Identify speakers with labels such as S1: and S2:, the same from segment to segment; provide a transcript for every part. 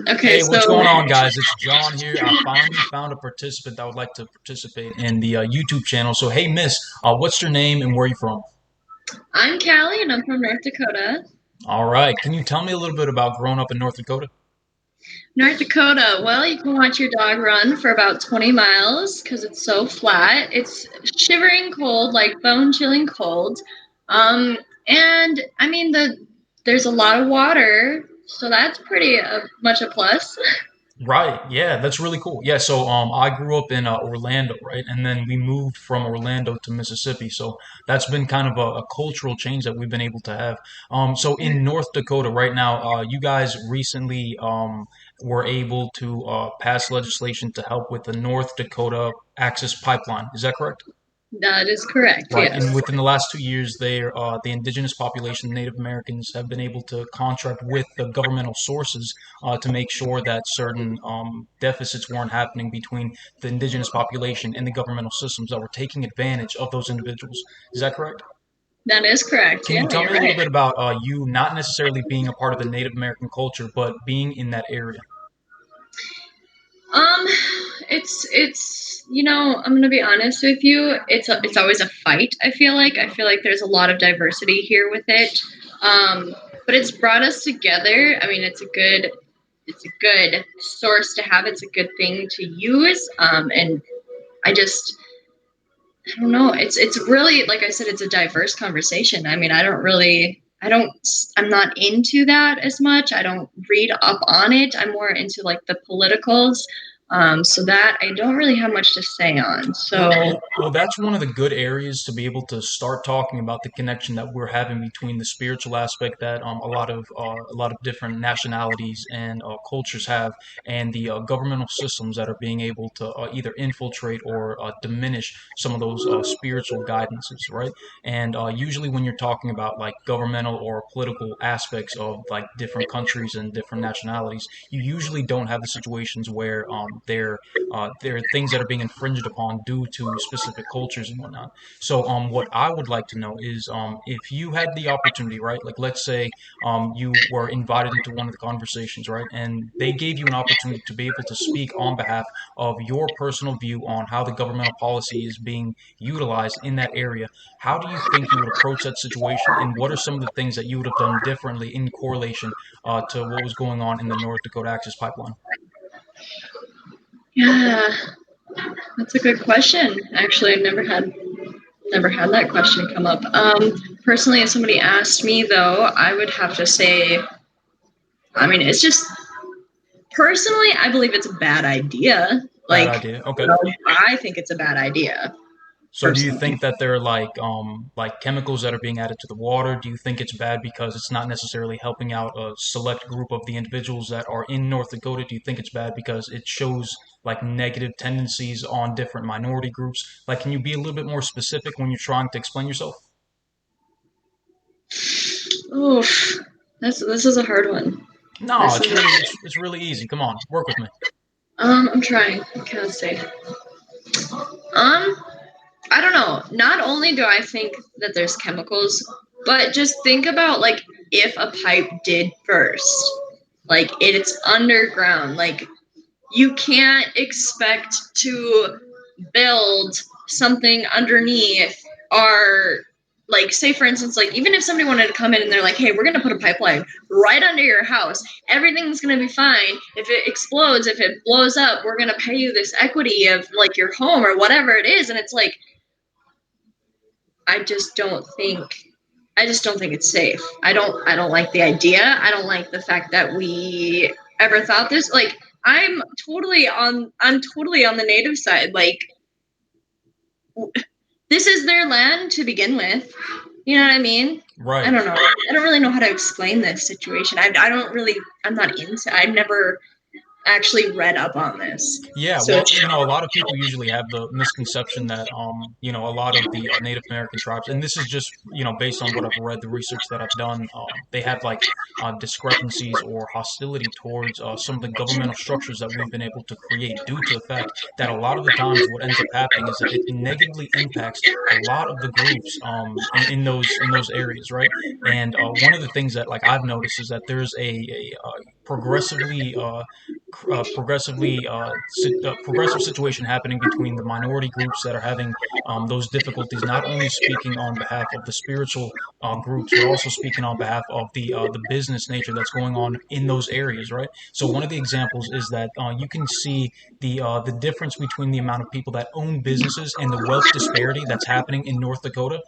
S1: Okay,
S2: Hey, what's
S1: so
S2: going on, guys? It's John here. I finally found a participant that would like to participate in the YouTube channel. So, hey, Miss, what's your name and where are you from?
S1: I'm Callie and I'm from North Dakota.
S2: All right. Can you tell me a little bit about growing up in North Dakota?
S1: North Dakota, well, you can watch your dog run for about 20 miles because it's so flat. It's shivering cold, like bone chilling cold. Um, and I mean, there's a lot of water, so that's pretty much a plus.
S2: Right. Yeah, that's really cool. Yeah, so I grew up in Orlando, right? And then we moved from Orlando to Mississippi. So that's been kind of a cultural change that we've been able to have. So in North Dakota right now, you guys recently were able to pass legislation to help with the North Dakota Access Pipeline. Is that correct?
S1: That is correct,
S2: Right,
S1: yes.
S2: and within the last 2 years, the indigenous population, Native Americans, have been able to contract with the governmental sources to make sure that certain deficits weren't happening between the indigenous population and the governmental systems that were taking advantage of those individuals. Is that correct?
S1: That is correct.
S2: Can
S1: Yeah,
S2: you tell
S1: you're
S2: me a little
S1: right.
S2: bit about you not necessarily being a part of the Native American culture, but being in that area?
S1: Um, I'm gonna be honest with you. It's always a fight. I feel like there's a lot of diversity here with it. But it's brought us together. I mean, it's a good source to have. It's a good thing to use. And I just I don't know. It's really, like I said, it's a diverse conversation. I mean, I'm not into that as much. I don't read up on it. I'm more into like the politicals. So that I don't really have much to say on. So
S2: Well, that's one of the good areas to be able to start talking about the connection that we're having between the spiritual aspect that a lot of different nationalities and cultures have, and the governmental systems that are being able to either infiltrate or diminish some of those spiritual guidances, right? And usually, when you're talking about like governmental or political aspects of like different countries and different nationalities, you usually don't have the situations where there are things that are being infringed upon due to specific cultures and whatnot. So, what I would like to know is, if you had the opportunity, right? Like, let's say, you were invited into one of the conversations, right? And they gave you an opportunity to be able to speak on behalf of your personal view on how the governmental policy is being utilized in that area. How do you think you would approach that situation, and what are some of the things that you would have done differently in correlation to what was going on in the North Dakota Access Pipeline?
S1: yeah, that's a good question. Actually, I've never had that question come up. Personally, if somebody asked me though, I would have to say, I mean, it's just personally, I believe it's a bad idea.
S2: Bad
S1: Like,
S2: idea. Okay.
S1: I think it's a bad idea
S2: So do you
S1: personally.
S2: think that there are like chemicals that are being added to the water? Do you think it's bad because it's not necessarily helping out a select group of the individuals that are in North Dakota? Do you think it's bad because it shows like negative tendencies on different minority groups? Like, can you be a little bit more specific when you're trying to explain yourself?
S1: Oof, this is a hard one.
S2: No,
S1: This
S2: it's
S1: is
S2: really it's really easy. Come on, work with me.
S1: I'm trying. What can I say? Um, I don't know. Not only do I think that there's chemicals, but just think about like if a pipe did burst, like it's underground, like you can't expect to build something underneath or like say for instance like even if somebody wanted to come in and they're like hey we're going to put a pipeline right under your house everything's going to be fine if it explodes if it blows up we're going to pay you this equity of like your home or whatever it is and it's like i just don't think I just don't think it's safe. I don't like the idea. I don't like the fact that we ever thought this. Like I'm totally on the native side. Like this is their land to begin with. You know what I mean? I
S2: Right.
S1: don't know. I don't really know how to explain this situation. I don't really I'm not into I've never actually read up on this.
S2: Yeah,
S1: So
S2: well,
S1: it's
S2: a lot of people usually have the misconception that, a lot of the Native American tribes, and this is just, based on what I've read, the research that I've done, they have like discrepancies or hostility towards some of the governmental structures that we've been able to create due to the fact that a lot of the times what ends up happening is that it negatively impacts a lot of the groups in those areas, right? And one of the things that like I've noticed is that there's a progressively progressive situation happening between the minority groups that are having those difficulties, not only speaking on behalf of the spiritual groups, but also speaking on behalf of the business nature that's going on in those areas, right? So one of the examples is that you can see the difference between the amount of people that own businesses and the wealth disparity that's happening in North Dakota,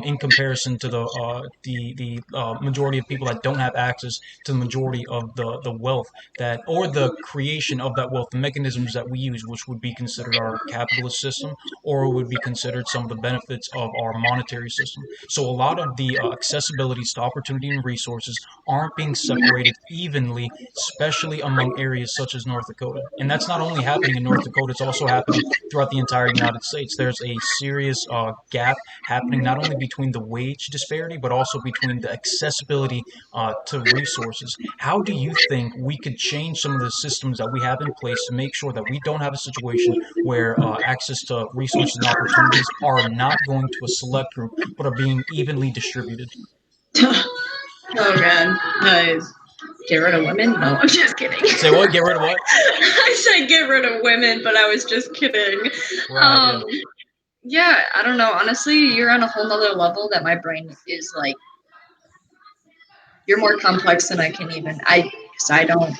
S2: in comparison to the majority of people that don't have access to the majority of the wealth that, or the creation of that wealth, the mechanisms that we use, which would be considered our capitalist system, or would be considered some of the benefits of our monetary system. So a lot of the accessibilities to opportunity and resources aren't being separated evenly, especially among areas such as North Dakota. And that's not only happening in North Dakota, it's also happening throughout the entire United States. There's a serious gap happening not only between the wage disparity, but also between the accessibility to resources. How do you think we could change some of the systems that we have in place to make sure that we don't have a situation where access to resources and opportunities are not going to a select group, but are being evenly distributed?
S1: oh god, get rid of women? No, I'm just kidding.
S2: Say what? Get rid of what?
S1: I said get rid of women, but I was just kidding.
S2: Right, yeah.
S1: Um, yeah, I don't know. Honestly, you're on a whole nother level that my brain is like. You're more complex than I can even. Because I don't.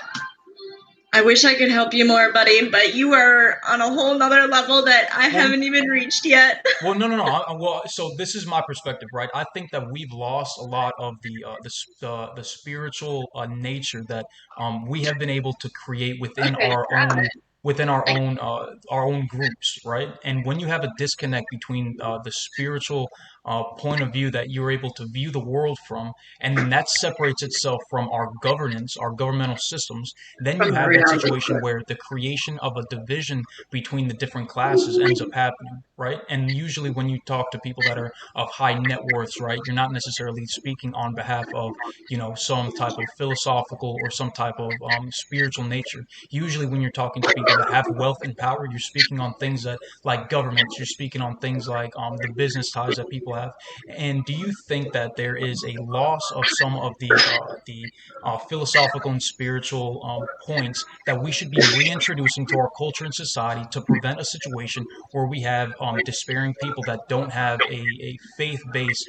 S1: I wish I could help you more, buddy, but you are on a whole nother level that I
S2: Well,
S1: haven't even reached yet.
S2: well, no, no, no. Well, so this is my perspective, right? I think that we've lost a lot of the spiritual nature that we have been able to create
S1: Okay, grab it.
S2: within our own groups, right? And when you have a disconnect between the spiritual point of view that you're able to view the world from, and then that separates itself from our governance, our governmental systems, then you
S1: From the
S2: have that
S1: reality.
S2: situation where the creation of a division between the different classes ends up happening, right? And usually when you talk to people that are of high net worths, right, you're not necessarily speaking on behalf of, some type of philosophical or some type of spiritual nature. Usually when you're talking to people that have wealth and power, you're speaking on things that like governments, you're speaking on things like the business ties that people have. And do you think that there is a loss of some of the philosophical and spiritual points that we should be reintroducing to our culture and society to prevent a situation where we have despairing people that don't have a faith-based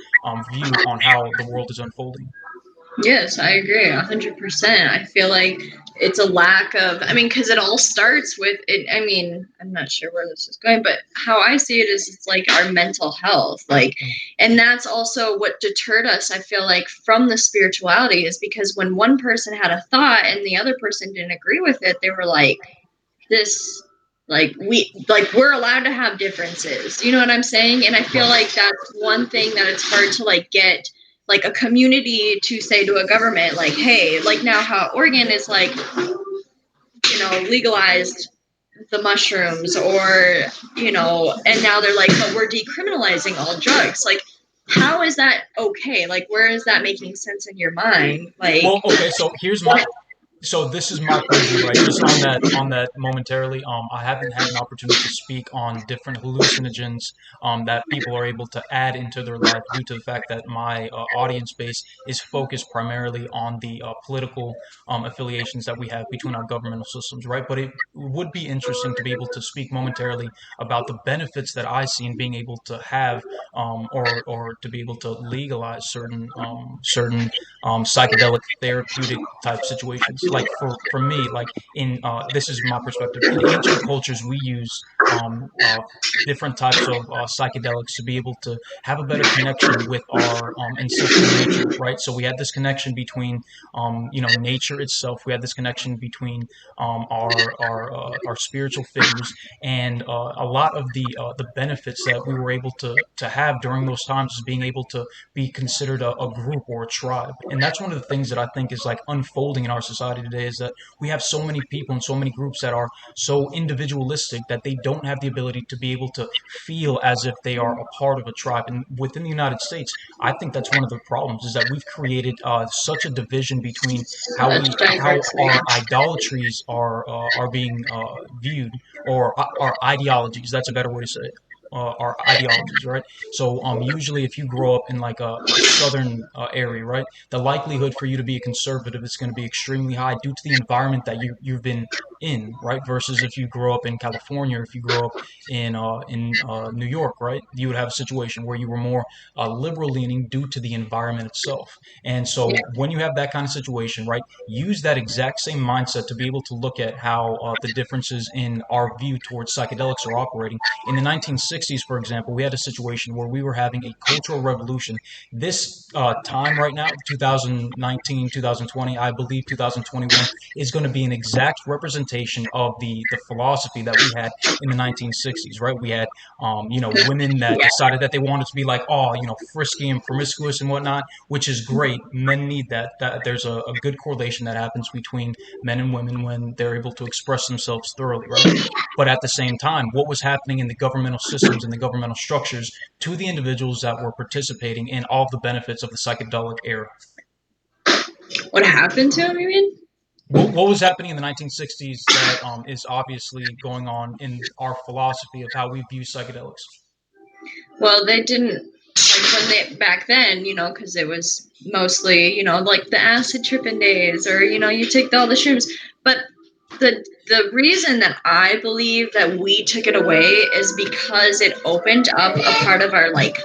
S2: view on how the world is unfolding?
S1: Yes, I agree 100%. I feel like it's a lack of, I mean, because it all starts with it. I mean, I'm not sure where this is going, but how I see it is it's like our mental health. Like, and that's also what deterred us, I feel like, from the spirituality is because when one person had a thought and the other person didn't agree with it, they were like, this we're allowed to have differences, you know what I'm saying? And I feel
S2: Right.
S1: like that's one thing that it's hard to like get like a community to say to a government like, hey, like now how Oregon is like, legalized the mushrooms, or and now they're like, but we're decriminalizing all drugs. Like, how is that okay? Like, where is that making sense in your mind? Like,
S2: Well, okay, so here's my so this is my point of view, right? Just on that momentarily. I haven't had an opportunity to speak on different hallucinogens that people are able to add into their life due to the fact that my audience base is focused primarily on the political affiliations that we have between our governmental systems, right? But it would be interesting to be able to speak momentarily about the benefits that I see in being able to have or to be able to legalize certain psychedelic therapeutic type situations. Like for me, like in this is my perspective. In ancient cultures, we use different types of psychedelics to be able to have a better connection with our ancestral nature, right? So we had this connection between, nature itself. We had this connection between our spiritual figures, and a lot of the benefits that we were able to have during those times is being able to be considered a group or a tribe. And that's one of the things that I think is like unfolding in our society today, is that we have so many people and so many groups that are so individualistic that they don't have the ability to be able to feel as if they are a part of a tribe. And within the United States, I think that's one of the problems, is that we've created such a division between
S1: Such
S2: how
S1: diversity.
S2: our idolatries are being viewed, or our ideologies. That's a better way to say it. Our ideologies, right? So, usually, if you grow up in like a southern area, right, the likelihood for you to be a conservative is going to be extremely high due to the environment that you've been in, right? Versus if you grow up in California, or if you grow up in New York, right, you would have a situation where you were more liberal leaning due to the environment itself. And so,
S1: Yeah.
S2: when you have that kind of situation, right, use that exact same mindset to be able to look at how the differences in our view towards psychedelics are operating. In the 1960s, for example, we had a situation where we were having a cultural revolution. This time right now, 2019, 2020, I believe 2021, is going to be an exact representation of the philosophy that we had in the 1960s, right? We had, women that
S1: Yeah.
S2: decided that they wanted to be like, oh, frisky and promiscuous and whatnot, which is great. Men need that. That there's a good correlation that happens between men and women when they're able to express themselves thoroughly, right? But at the same time, what was happening in the governmental systems and the governmental structures to the individuals that were participating in all the benefits of the psychedelic era?
S1: What happened to him, you mean?
S2: What was happening in the 1960s that is obviously going on in our philosophy of how we view psychedelics?
S1: Well, they didn't like when they back then, because it was mostly, like the acid tripping days, or you take all the shrooms. But the reason that I believe that we took it away is because it opened up a part of our like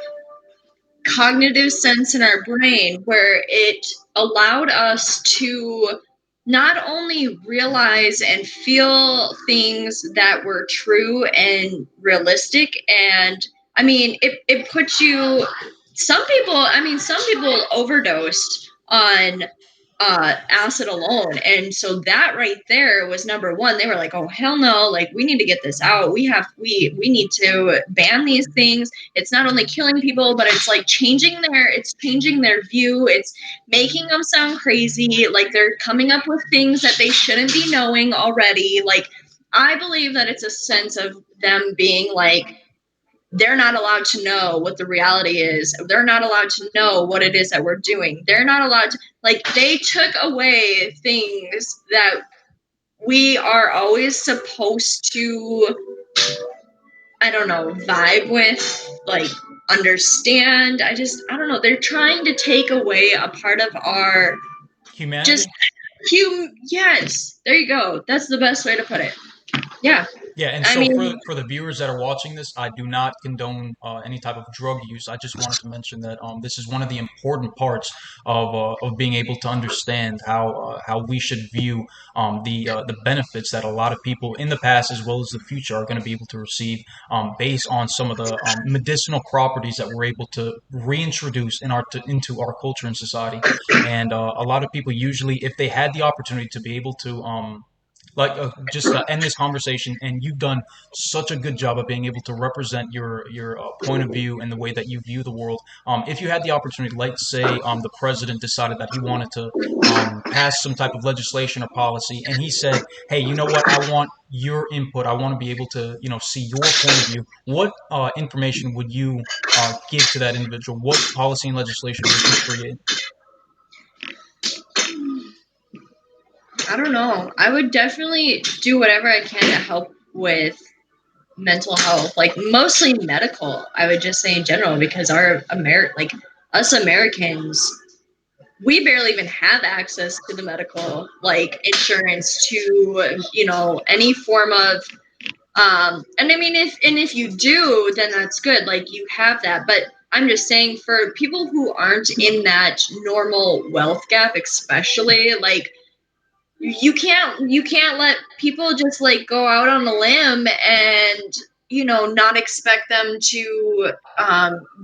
S1: cognitive sense in our brain where it allowed us to not only realize and feel things that were true and realistic, and I mean it puts you, some people overdosed on acid alone, and so that right there was number one. They were like, oh hell no, like we need to get this out, we need to ban these things. It's not only killing people, but it's like changing their view. It's making them sound crazy, like they're coming up with things that they shouldn't be knowing already. Like I believe that it's a sense of them being like, they're not allowed to know what the reality is. They're not allowed to know what it is that we're doing. They're not allowed to, like, they took away things that we are always supposed to, I don't know, vibe with, like, understand. I don't know. They're trying to take away a part of our just
S2: Humanity?
S1: yes, there you go. That's the best way to put it. Yeah.
S2: Yeah, and
S1: I
S2: so
S1: mean,
S2: for the viewers that are watching this, I do not condone any type of drug use. I just wanted to mention that this is one of the important parts of being able to understand how we should view the benefits that a lot of people in the past as well as the future are going to be able to receive based on some of the medicinal properties that we're able to reintroduce into our culture and society. And a lot of people usually, if they had the opportunity to be able to just end this conversation, and you've done such a good job of being able to represent your point of view and the way that you view the world. If you had the opportunity, like say the president decided that he wanted to pass some type of legislation or policy, and he said, hey, you know what, I want your input, I want to be able to see your point of view, what information would you give to that individual? What policy and legislation would you create?
S1: I don't know. I would definitely do whatever I can to help with mental health, like mostly medical. I would just say in general, because like us Americans, we barely even have access to the medical like insurance to any form of and I mean if you do, then that's good, like you have that. But I'm just saying, for people who aren't in that normal wealth gap, especially, like you can't let people just like go out on a limb and not expect them to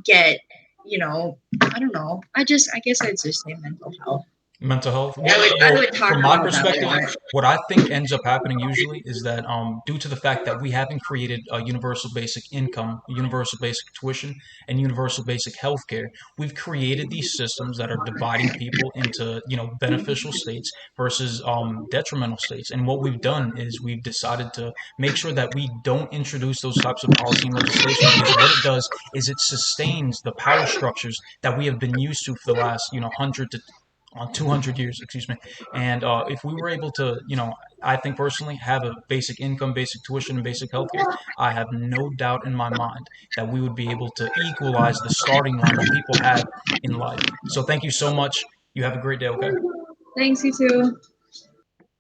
S1: get, I don't know. I guess I'd just say mental health.
S2: Mental health.
S1: I would talk
S2: From my
S1: about that
S2: perspective,
S1: more.
S2: what I think ends up happening usually is that due to the fact that we haven't created a universal basic income, universal basic tuition, and universal basic healthcare, we've created these systems that are dividing people into beneficial states versus detrimental states. And what we've done is we've decided to make sure that we don't introduce those types of policy and legislation because what it does is it sustains the power structures that we have been used to for the last 100 to 200 years, excuse me. And if we were able to, I think personally, have a basic income, basic tuition, and basic healthcare, I have no doubt in my mind that we would be able to equalize the starting line that people have in life. So thank you so much. You have a great day, okay?
S1: Thanks, you too.